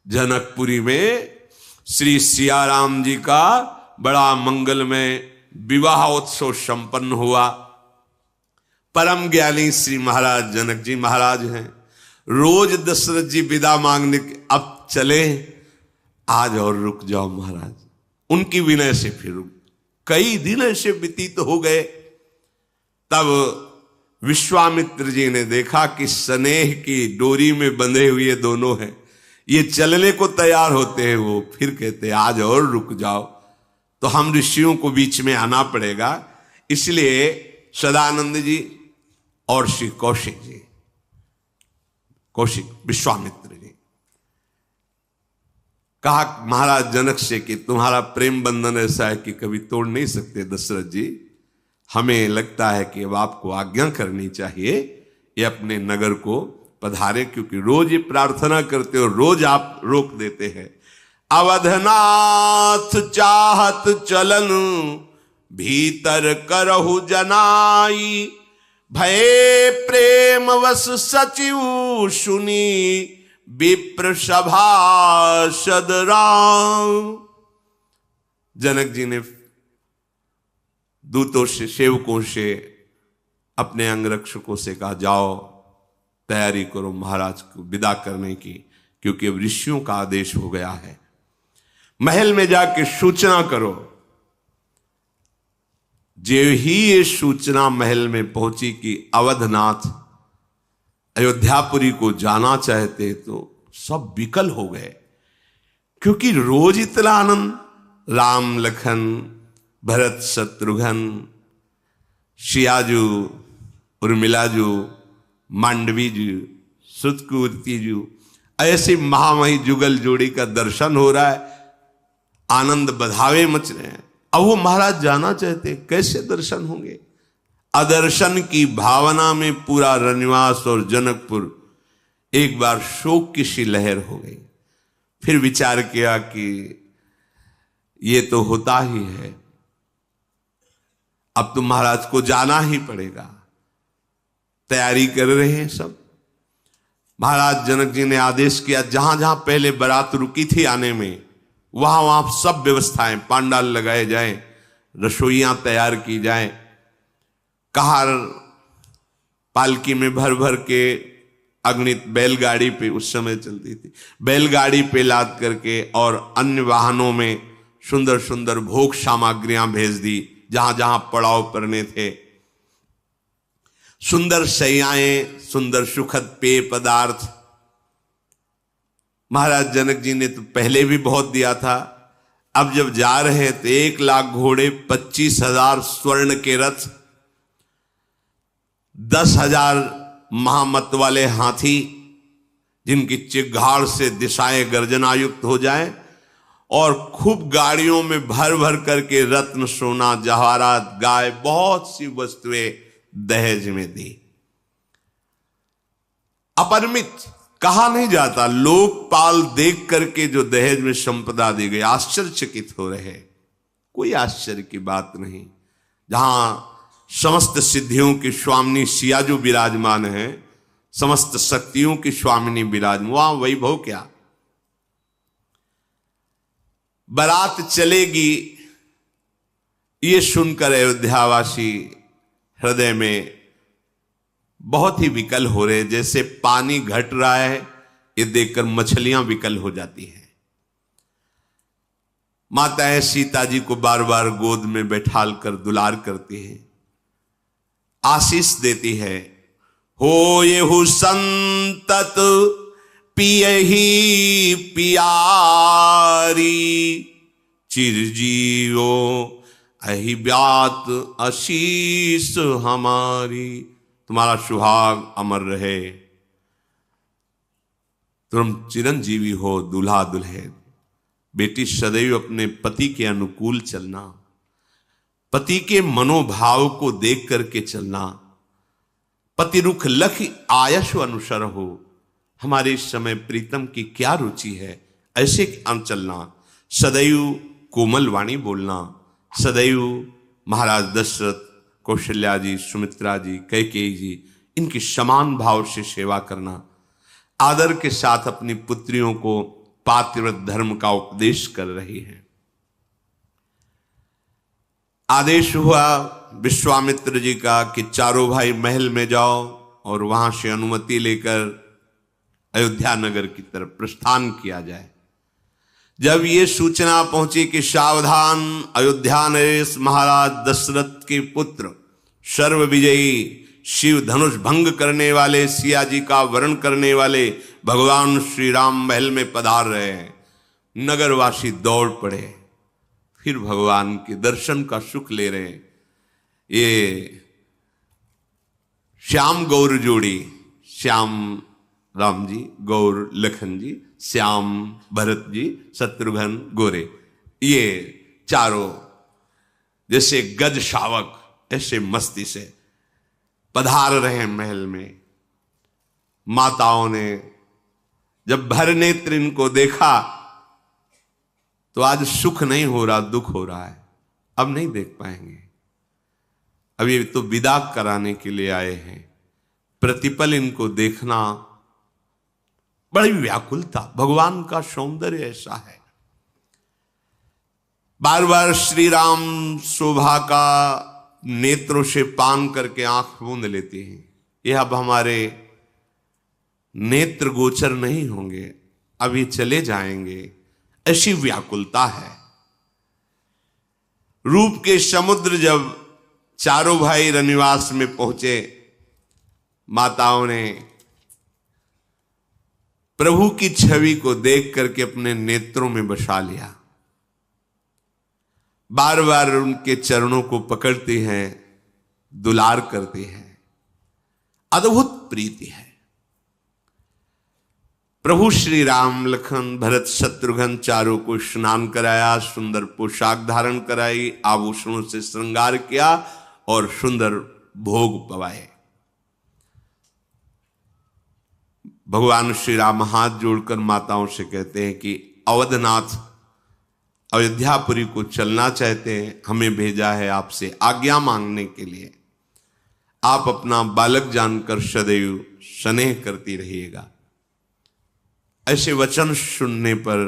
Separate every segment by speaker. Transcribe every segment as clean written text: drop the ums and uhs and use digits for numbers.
Speaker 1: जनकपुरी में श्री सियाराम जी का बड़ा मंगलमय विवाह उत्सव संपन्न हुआ। परम ज्ञानी श्री महाराज जनक जी महाराज हैं। रोज दशरथ जी विदा मांगने के, अब चले, आज और रुक जाओ महाराज। उनकी विनय से फिर कई दिन ऐसे व्यतीत हो गए। तब विश्वामित्र जी ने देखा कि स्नेह की डोरी में बंधे हुए दोनों हैं, ये चलने को तैयार होते हैं। वो फिर कहते आज और रुक जाओ, तो हम ऋषियों को बीच में आना पड़ेगा। इसलिए सदानंद जी और श्री कौशिक जी, कौशिक विश्वामित्र जी, कहा महाराज जनक से कि तुम्हारा प्रेम बंधन ऐसा है कि कभी तोड़ नहीं सकते दशरथ जी, हमें लगता है कि अब आपको आज्ञा करनी चाहिए, ये अपने नगर को पधारे, क्योंकि रोज ये प्रार्थना करते हो, रोज आप रोक देते हैं। अवधनाथ चाहत चलन भीतर करहु जनाई, भय प्रेम वश सचिव सुनी विप्र सभासद राम। जनक जी ने दूतों से, सेवकों से, अपने अंगरक्षकों से कहा जाओ तैयारी करो महाराज को विदा करने की, क्योंकि अब ऋषियों का आदेश हो गया है। महल में जाके सूचना करो। जो ही ये सूचना महल में पहुंची कि अवधनाथ अयोध्यापुरी को जाना चाहते, तो सब विकल हो गए, क्योंकि रोज इतना आनंद, राम लखन भरत शत्रुघ्न, शियाजू उर्मिलाजू, मांडवी जी, सुतकीर्ति जी, ऐसी महामही जुगल जोड़ी का दर्शन हो रहा है, आनंद बधावे मच रहे हैं। अब वो महाराज जाना चाहते, कैसे दर्शन होंगे? अदर्शन की भावना में पूरा रनिवास और जनकपुर एक बार शोक की सी लहर हो गई। फिर विचार किया कि ये तो होता ही है, अब तो महाराज को जाना ही पड़ेगा। तैयारी कर रहे हैं सब। महाराज जनक जी ने आदेश किया, जहां जहां पहले बारात रुकी थी आने में, वहां वहां सब व्यवस्थाएं, पांडाल लगाए जाएं, रसोइयां तैयार की जाएं, कहार पालकी में भर भर के अगणित बैलगाड़ी पे उस समय चलती थी, बैलगाड़ी पे लाद करके और अन्य वाहनों में सुंदर सुंदर भोग सामग्रियां भेज दी जहां जहां पड़ाव करने थे। सुंदर शैयाएं, सुंदर सुखद पेय पदार्थ। महाराज जनक जी ने तो पहले भी बहुत दिया था, अब जब जा रहे हैं तो 1,00,000 घोड़े, 25,000 स्वर्ण के रथ, 10,000 महामत वाले हाथी, जिनकी चिघाड़ से दिशाएं गर्जनायुक्त हो जाएं, और खूब गाड़ियों में भर भर करके रत्न, सोना, जवाहरात, गाय, बहुत सी वस्तुएं दहेज में दी। अपरिमित, कहा नहीं जाता, लोकपाल देख करके जो दहेज में संपदा दी गई, आश्चर्यचकित हो रहे। कोई आश्चर्य की बात नहीं। जहां समस्त सिद्धियों की स्वामिनी सियाजू विराजमान है, समस्त शक्तियों की स्वामिनी विराजमान, वहां वैभव क्या। बारात चलेगी ये सुनकर अयोध्यावासी हृदय में बहुत ही विकल हो रहे, जैसे पानी घट रहा है, ये देखकर मछलियां विकल हो जाती हैं। माताएं सीता जी को बार बार गोद में बैठाल कर दुलार करती हैं, आशीष देती है। हो ये हु संतत पियहि पियारी, चिरजीवो अहि ब्यात आशीष हमारी। तुम्हारा सुहाग अमर रहे, तुम चिरंजीवी हो दूल्हा दुल्हन। बेटी सदैव अपने पति के अनुकूल चलना, पति के मनोभाव को देख करके चलना। पति रुख लख आयश अनुसर हो। हमारे इस समय प्रीतम की क्या रुचि है, ऐसे चलना। सदैव कोमल वाणी बोलना, सदैव महाराज दशरथ, कौशल्या जी, सुमित्रा जी, कैकेयी जी, इनकी समान भाव से सेवा करना। आदर के साथ अपनी पुत्रियों को पातिव्रत धर्म का उपदेश कर रही हैं। आदेश हुआ विश्वामित्र जी का कि चारों भाई महल में जाओ और वहां से अनुमति लेकर अयोध्या नगर की तरफ प्रस्थान किया जाए। जब ये सूचना पहुंची कि सावधान, अयोध्या नरेश महाराज दशरथ के पुत्र सर्व विजयी शिव धनुष भंग करने वाले सिया जी का वरण करने वाले भगवान श्री राम महल में पधार रहे हैं, नगरवासी दौड़ पड़े, फिर भगवान के दर्शन का सुख ले रहे हैं। ये श्याम गौर जोड़ी, श्याम राम जी, गौर लखन जी, श्याम भरत जी, शत्रुघ्न गोरे, ये चारों जैसे गज शावक ऐसे मस्ती से पधार रहे हैं महल में। माताओं ने जब भर नेत्र इनको देखा तो आज सुख नहीं हो रहा, दुख हो रहा है। अब नहीं देख पाएंगे, अब ये तो विदा कराने के लिए आए हैं। प्रतिपल इनको देखना बड़ी व्याकुलता, भगवान का सौंदर्य ऐसा है। बार बार श्री राम शोभा का नेत्रों से पान करके आंख मूंद लेते हैं। यह अब हमारे नेत्र गोचर नहीं होंगे, अभी चले जाएंगे, ऐसी व्याकुलता है। रूप के समुद्र जब चारों भाई रनिवास में पहुंचे, माताओं ने प्रभु की छवि को देख करके अपने नेत्रों में बसा लिया। बार बार उनके चरणों को पकड़ती हैं, दुलार करती हैं, अद्भुत प्रीति है। प्रभु श्री राम लखन भरत शत्रुघ्न चारों को स्नान कराया, सुंदर पोशाक धारण कराई, आभूषणों से श्रृंगार किया और सुंदर भोग पवाए। भगवान श्री राम हाथ जोड़कर माताओं से कहते हैं कि अवधनाथ अयोध्यापुरी को चलना चाहते हैं, हमें भेजा है आपसे आज्ञा मांगने के लिए। आप अपना बालक जानकर सदैव स्नेह करती रहिएगा। ऐसे वचन सुनने पर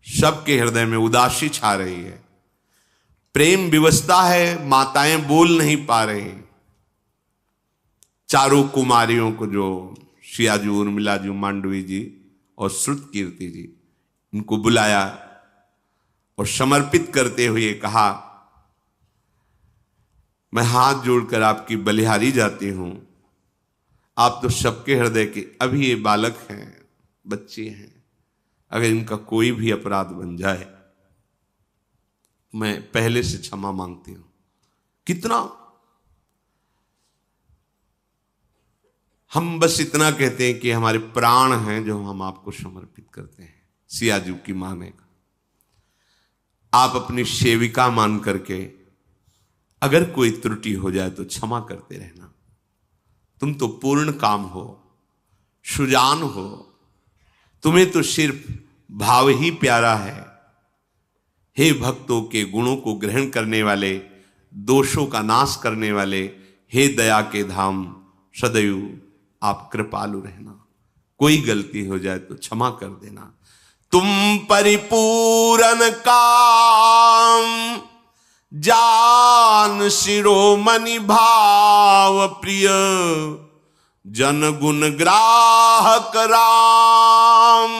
Speaker 1: सबके हृदय में उदासी छा रही है, प्रेम विवशता है, माताएं बोल नहीं पा रही। चारों कुमारियों को, जो सियाजू, उर्मिलाजू, मांडवी जी और श्रुत कीर्ति जी, इनको बुलाया और समर्पित करते हुए कहा, मैं हाथ जोड़कर आपकी बलिहारी जाती हूं। आप तो सबके हृदय के, अभी ये बालक हैं, बच्चे हैं, अगर इनका कोई भी अपराध बन जाए मैं पहले से क्षमा मांगती हूं। कितना हम बस इतना कहते हैं कि हमारे प्राण हैं जो हम आपको समर्पित करते हैं। सियाजू की मां ने कहा, आप अपनी सेविका मान करके अगर कोई त्रुटि हो जाए तो क्षमा करते रहना। तुम तो पूर्ण काम हो, सुजान हो, तुम्हें तो सिर्फ भाव ही प्यारा है। हे भक्तों के गुणों को ग्रहण करने वाले, दोषों का नाश करने वाले, हे दया के धाम, सदैव आप कृपालु रहना। कोई गलती हो जाए तो क्षमा कर देना। तुम परिपूर्ण काम जान शिरोमणि भाव प्रिय, जन गुण ग्राहक राम,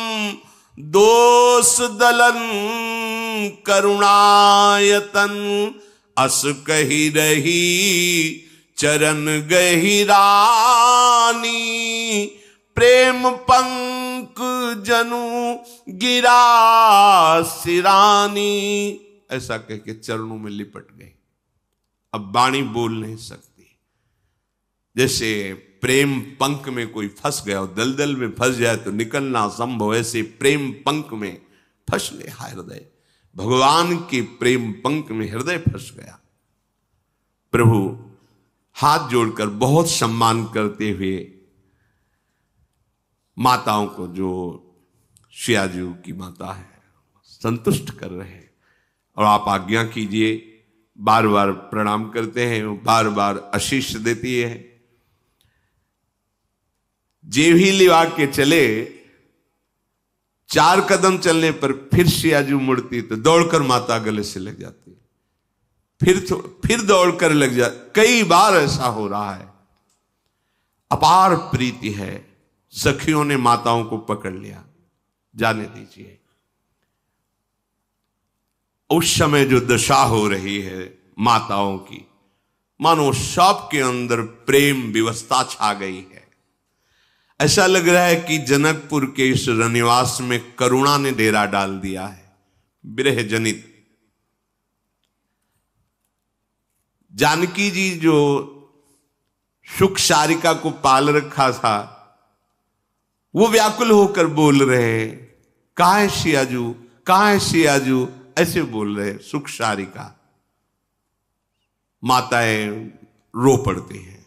Speaker 1: दोष दलन करुणायतन, अस कही रही चरण गहिरानी, प्रेम पंक जनु गिरा सिरानी। ऐसा कह के चरणों में लिपट गए। अब वाणी बोल नहीं सकती। जैसे प्रेम पंख में कोई फंस गया हो, दलदल में फंस जाए तो निकलना असंभव, ऐसे प्रेम पंख में फंस गया हृदय। भगवान के प्रेम पंख में हृदय फंस गया। प्रभु हाथ जोड़कर बहुत सम्मान करते हुए माताओं को, जो सियाजू की माता है, संतुष्ट कर रहे हैं। और आप आज्ञा कीजिए। बार बार प्रणाम करते हैं, बार बार आशीष देती है। जे भी लिवा के चले, 4 कदम चलने पर फिर सियाजू मुड़ती तो दौड़कर माता गले से लग जाती, फिर दौड़कर लग जा। कई बार ऐसा हो रहा है। अपार प्रीति है। सखियों ने माताओं को पकड़ लिया, जाने दीजिए। उस समय जो दशा हो रही है माताओं की, मानो सबके अंदर प्रेम विवस्था छा गई है। ऐसा लग रहा है कि जनकपुर के इस रनिवास में करुणा ने डेरा डाल दिया है, विरह जनित। जानकी जी जो सुख सारिका को पाल रखा था, वो व्याकुल होकर बोल रहे हैं, कहाँ है सियाजू, कहाँ है सियाजू, ऐसे बोल रहे सुख सारिका। माताएं रो पड़ती हैं।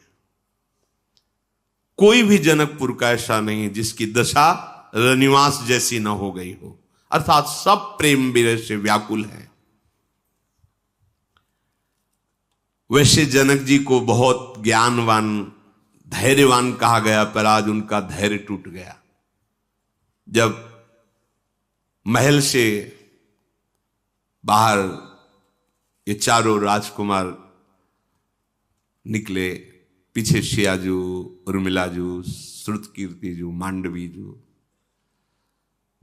Speaker 1: कोई भी जनकपुर का ऐसा नहीं है जिसकी दशा रनिवास जैसी न हो गई हो, अर्थात सब प्रेम विरह से व्याकुल है। वैसे जनक जी को बहुत ज्ञानवान धैर्यवान कहा गया, पर आज उनका धैर्य टूट गया। जब महल से बाहर ये चारों राजकुमार निकले, पीछे सियाजू, उर्मिलाजू, श्रुतकीर्तिजू, मांडवीजू,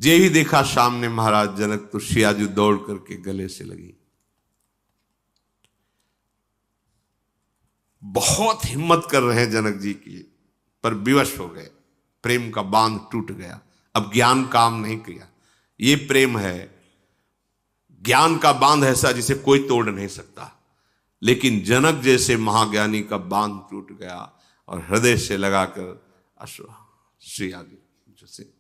Speaker 1: जे ही देखा सामने महाराज जनक तो सियाजू दौड़ करके गले से लगी। बहुत हिम्मत कर रहे हैं जनक जी की, पर विवश हो गए। प्रेम का बांध टूट गया। अब ज्ञान काम नहीं किया। ये प्रेम है, ज्ञान का बांध ऐसा जिसे कोई तोड़ नहीं सकता। लेकिन जनक जैसे महाज्ञानी का बांध टूट गया और हृदय से लगाकर सियाजू जैसे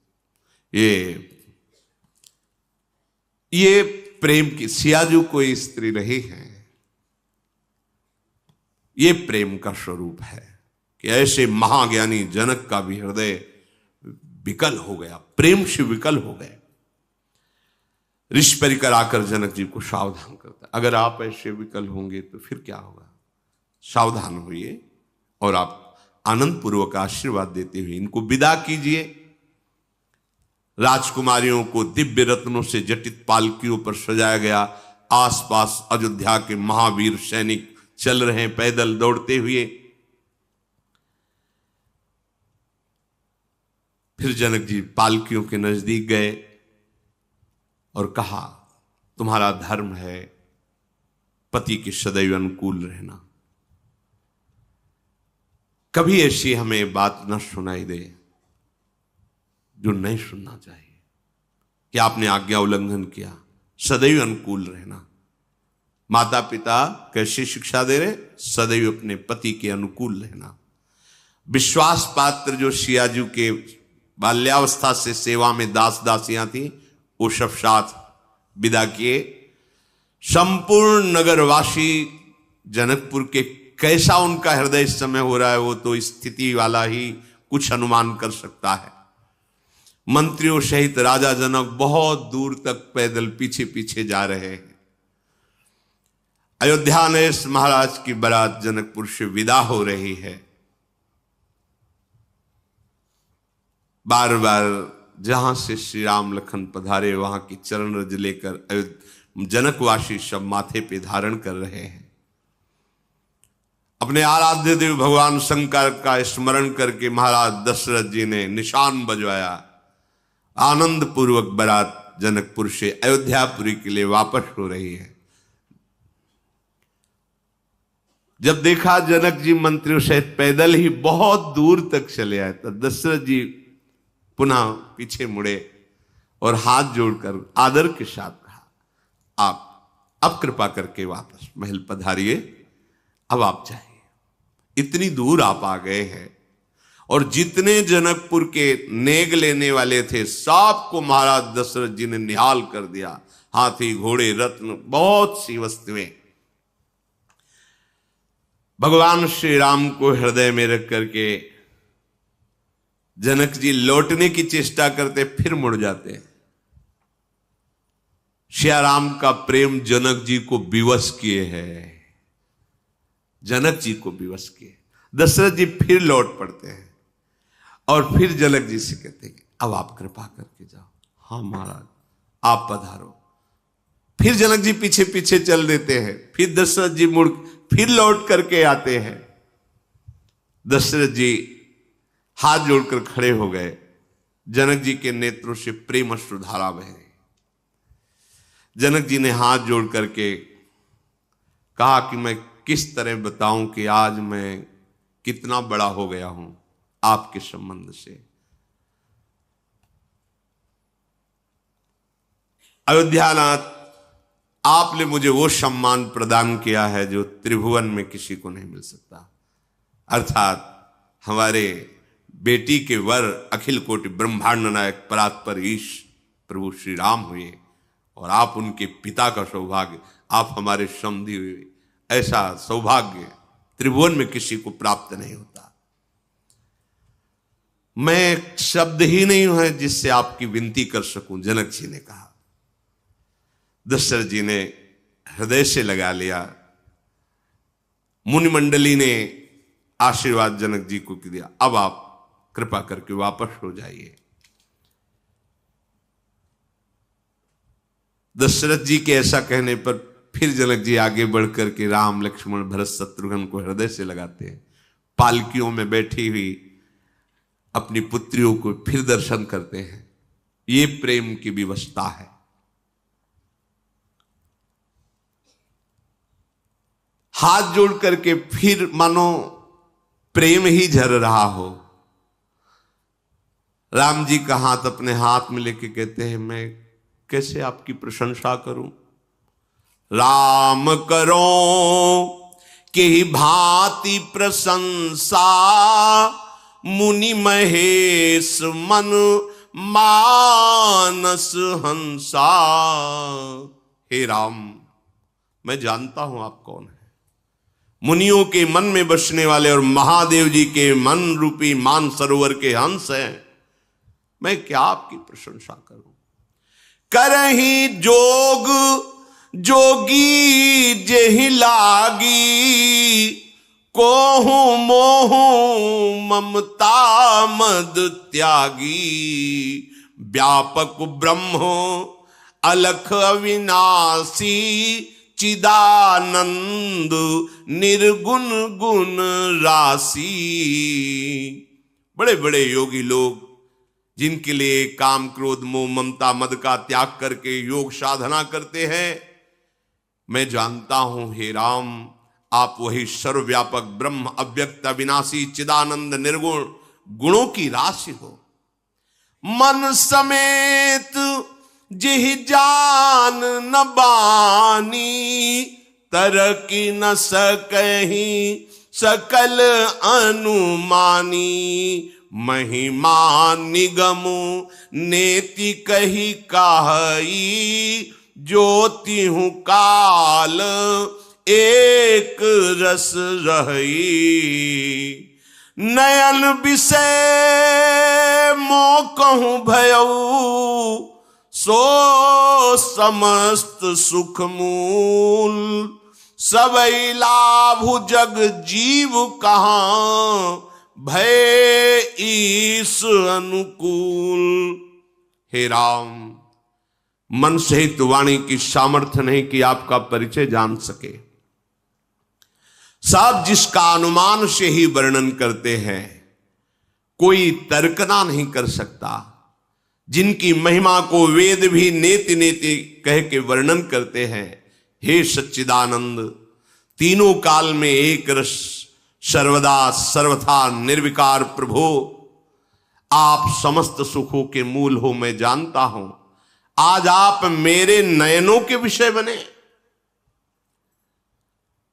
Speaker 1: ये प्रेम की, सियाजू कोई स्त्री नहीं है, ये प्रेम का स्वरूप है कि ऐसे महाज्ञानी जनक का भी हृदय विकल हो गया, प्रेम से विकल हो गए। ऋषि परिकर आकर जनक जी को सावधान करता, अगर आप ऐसे विकल होंगे तो फिर क्या होगा, सावधान होइए और आप आनंद पूर्वक आशीर्वाद देते हुए इनको विदा कीजिए। राजकुमारियों को दिव्य रत्नों से जटित पालकियों पर सजाया गया। आसपास अयोध्या के महावीर सैनिक चल रहे हैं पैदल दौड़ते हुए। फिर जनक जी पालकियों के नजदीक गए और कहा, तुम्हारा धर्म है पति के सदैव अनुकूल रहना। कभी ऐसी हमें बात न सुनाई दे जो नहीं सुनना चाहिए कि आपने आज्ञा उल्लंघन किया। सदैव अनुकूल रहना। माता पिता कैसी शिक्षा दे रहे, सदैव अपने पति के अनुकूल रहना। विश्वास पात्र जो सियाजू के बाल्यावस्था से सेवा में दास दासियां थी, वो सब साथ विदा किए। संपूर्ण नगरवासी जनकपुर के कैसा उनका हृदय इस समय हो रहा है, वो तो स्थिति वाला ही कुछ अनुमान कर सकता है। मंत्रियों सहित राजा जनक बहुत दूर तक पैदल पीछे पीछे जा रहे हैं। अयोध्या नरेश महाराज की बारात जनकपुर से विदा हो रही है। बार बार जहां से श्री राम लखन पधारे वहां की चरण रज लेकर जनकवासी सब माथे पे धारण कर रहे हैं। अपने आराध्य देव भगवान शंकर का स्मरण करके महाराज दशरथ जी ने निशान बजवाया। आनंद पूर्वक बारात जनकपुर से अयोध्यापुरी के लिए वापस हो रही है। जब देखा जनक जी मंत्रियों सहित पैदल ही बहुत दूर तक चले आए, तो दशरथ जी पुनः पीछे मुड़े और हाथ जोड़कर आदर के साथ कहा, आप अब कृपा करके वापस महल पधारिए, अब आप जाइए। इतनी दूर आप आ गए हैं और जितने जनकपुर के नेग लेने वाले थे सबको महाराज दशरथ जी ने निहाल कर दिया। हाथी घोड़े रत्न बहुत सी वस्तुएं। भगवान श्री राम को हृदय में रख करके जनक जी लौटने की चेष्टा करते, फिर मुड़ जाते। श्री राम का प्रेम जनक जी को विवश किए हैं, जनक जी को विवश किए। दशरथ जी फिर लौट पड़ते हैं और फिर जनक जी से कहते हैं, अब आप कृपा करके जाओ, हाँ महाराज आप पधारो। फिर जनक जी पीछे पीछे चल देते हैं, फिर दशरथ जी मुड़ फिर लौट करके आते हैं। दशरथ जी हाथ जोड़कर खड़े हो गए, जनक जी के नेत्रों से प्रेम अश्रुधारा बह रही। जनक जी ने हाथ जोड़ करके कहा कि मैं किस तरह बताऊं कि आज मैं कितना बड़ा हो गया हूं आपके संबंध से। अयोध्यानाथ, आपने मुझे वो सम्मान प्रदान किया है जो त्रिभुवन में किसी को नहीं मिल सकता, अर्थात हमारे बेटी के वर अखिल कोटि ब्रह्मांड नायक परात्पर ईश प्रभु श्री राम हुए, और आप उनके पिता का सौभाग्य, आप हमारे समधी हुए। ऐसा सौभाग्य त्रिभुवन में किसी को प्राप्त नहीं होता। मैं शब्द ही नहीं है जिससे आपकी विनती कर सकूं, जनक जी ने कहा। दशरथ जी ने हृदय से लगा लिया। मुनिमंडली ने आशीर्वाद जनक जी को दिया, अब आप कृपा करके वापस हो जाइए। दशरथ जी के ऐसा कहने पर फिर जनक जी आगे बढ़कर के राम लक्ष्मण भरत शत्रुघ्न को हृदय से लगाते हैं। पालकियों में बैठी हुई अपनी पुत्रियों को फिर दर्शन करते हैं। ये प्रेम की विवस्था है। हाथ जोड़ करके फिर मानो प्रेम ही झर रहा हो। राम जी का हाथ अपने हाथ में लेके कहते हैं, मैं कैसे आपकी प्रशंसा करूं। राम करो कि भांति प्रशंसा, मुनि महेश मन मानस हंसा। हे राम, मैं जानता हूं आप कौन है। मुनियों के मन में बसने वाले और महादेव जी के मन रूपी मान सरोवर के हंस हैं। मैं क्या आपकी प्रशंसा करूं। करही जोग जोगी जेहि लागी, कोहू मोहू ममता मद त्यागी। व्यापक ब्रह्म अलख अविनाशी, चिदानंद निर्गुण गुण राशि। बड़े बड़े योगी लोग जिनके लिए काम क्रोध मोह ममता मद का त्याग करके योग साधना करते हैं, मैं जानता हूं हे राम, आप वही सर्वव्यापक ब्रह्म अव्यक्त अविनाशी चिदानंद निर्गुण गुणों की राशि हो। मन समेत जिहि जान न बानी, तरकी न सकही सकल अनुमानी। महिमा निगमु नेति कही काहई, ज्योति हूँ काल एक रस रही। नयन विषय मोह कहूँ भयऊ, सो समस्त सुख मूल। सबई लाभु जग जीव कहाँ, भय ईश अनुकूल। हे राम, मन सहित वाणी की सामर्थ्य नहीं कि आपका परिचय जान सके। साहब जिसका अनुमान से ही वर्णन करते हैं, कोई तर्कना नहीं कर सकता। जिनकी महिमा को वेद भी नेति नेति कह के वर्णन करते हैं। हे सच्चिदानंद, तीनों काल में एक रस सर्वदा सर्वथा निर्विकार प्रभु, आप समस्त सुखों के मूल हो, मैं जानता हूं। आज आप मेरे नयनों के विषय बने।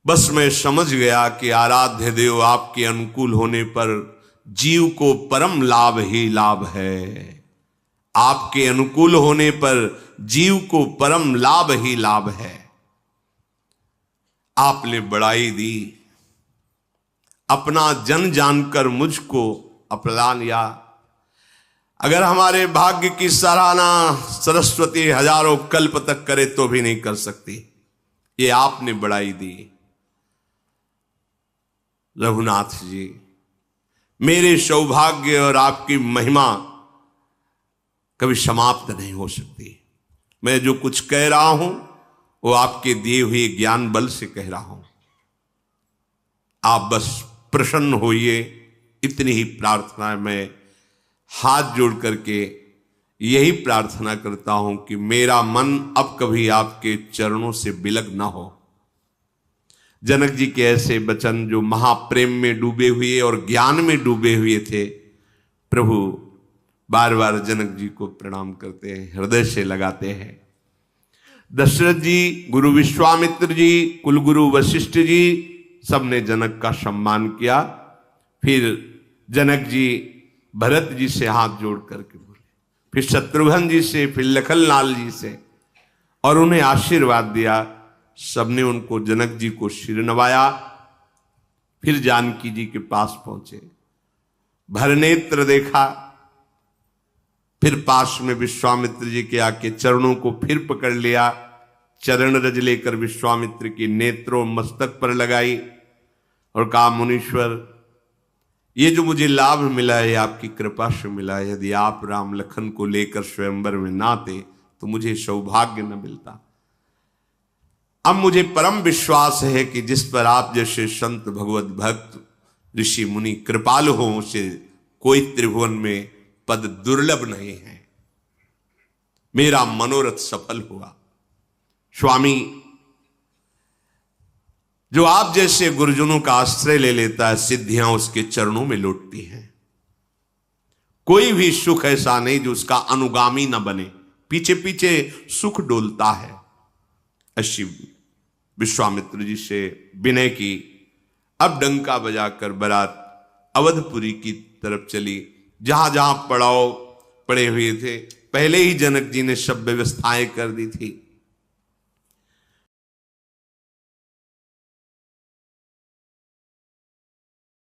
Speaker 1: बस मैं समझ गया कि आराध्य देव आपके अनुकूल होने पर जीव को परम लाभ ही लाभ है। आपके अनुकूल होने पर जीव को परम लाभ ही लाभ है। आपने बड़ाई दी, अपना जन जानकर मुझको अपना लिया। अगर हमारे भाग्य की सराहना सरस्वती हजारों कल्प तक करे तो भी नहीं कर सकती। ये आपने बड़ाई दी। रघुनाथ जी, मेरे सौभाग्य और आपकी महिमा कभी समाप्त नहीं हो सकती। मैं जो कुछ कह रहा हूं वो आपके दिए हुए ज्ञान बल से कह रहा हूं। आप बस प्रसन्न होइए, इतनी ही प्रार्थना है। मैं हाथ जोड़ करके यही प्रार्थना करता हूं कि मेरा मन अब कभी आपके चरणों से बिलग ना हो। जनक जी के ऐसे वचन जो महाप्रेम में डूबे हुए और ज्ञान में डूबे हुए थे, प्रभु बार बार जनक जी को प्रणाम करते हैं, हृदय से लगाते हैं। दशरथ जी, गुरु विश्वामित्र जी, कुलगुरु वशिष्ठ जी सबने जनक का सम्मान किया। फिर जनक जी भरत जी से हाथ जोड़ करके बोले, फिर शत्रुघ्न जी से, फिर लखन लाल जी से, और उन्हें आशीर्वाद दिया। सबने उनको, जनक जी को सिर नवाया। फिर जानकी जी के पास पहुंचे, भरनेत्र देखा, फिर पास में विश्वामित्र जी के आके चरणों को फिर पकड़ लिया। चरण रज लेकर विश्वामित्र के नेत्रों मस्तक पर लगाई और कहा, मुनीश्वर, ये जो मुझे लाभ मिला है आपकी कृपा से मिला है। यदि आप राम लखन को लेकर स्वयंवर में ना आते तो मुझे सौभाग्य न मिलता। अब मुझे परम विश्वास है कि जिस पर आप जैसे संत, भगवत भक्त, ऋषि मुनि कृपालु हो, उसे कोई त्रिभुवन में पद दुर्लभ नहीं है। मेरा मनोरथ सफल हुआ। स्वामी, जो आप जैसे गुरुजनों का आश्रय ले लेता है, सिद्धियां उसके चरणों में लौटती हैं। कोई भी सुख ऐसा नहीं जो उसका अनुगामी न बने, पीछे पीछे सुख डोलता है। ऐसी विश्वामित्र जी से विनय की। अब डंका बजाकर बारात अवधपुरी की तरफ चली। जहां जहां पड़ाव पड़े हुए थे, पहले ही जनक जी ने सब व्यवस्थाएं कर दी थी।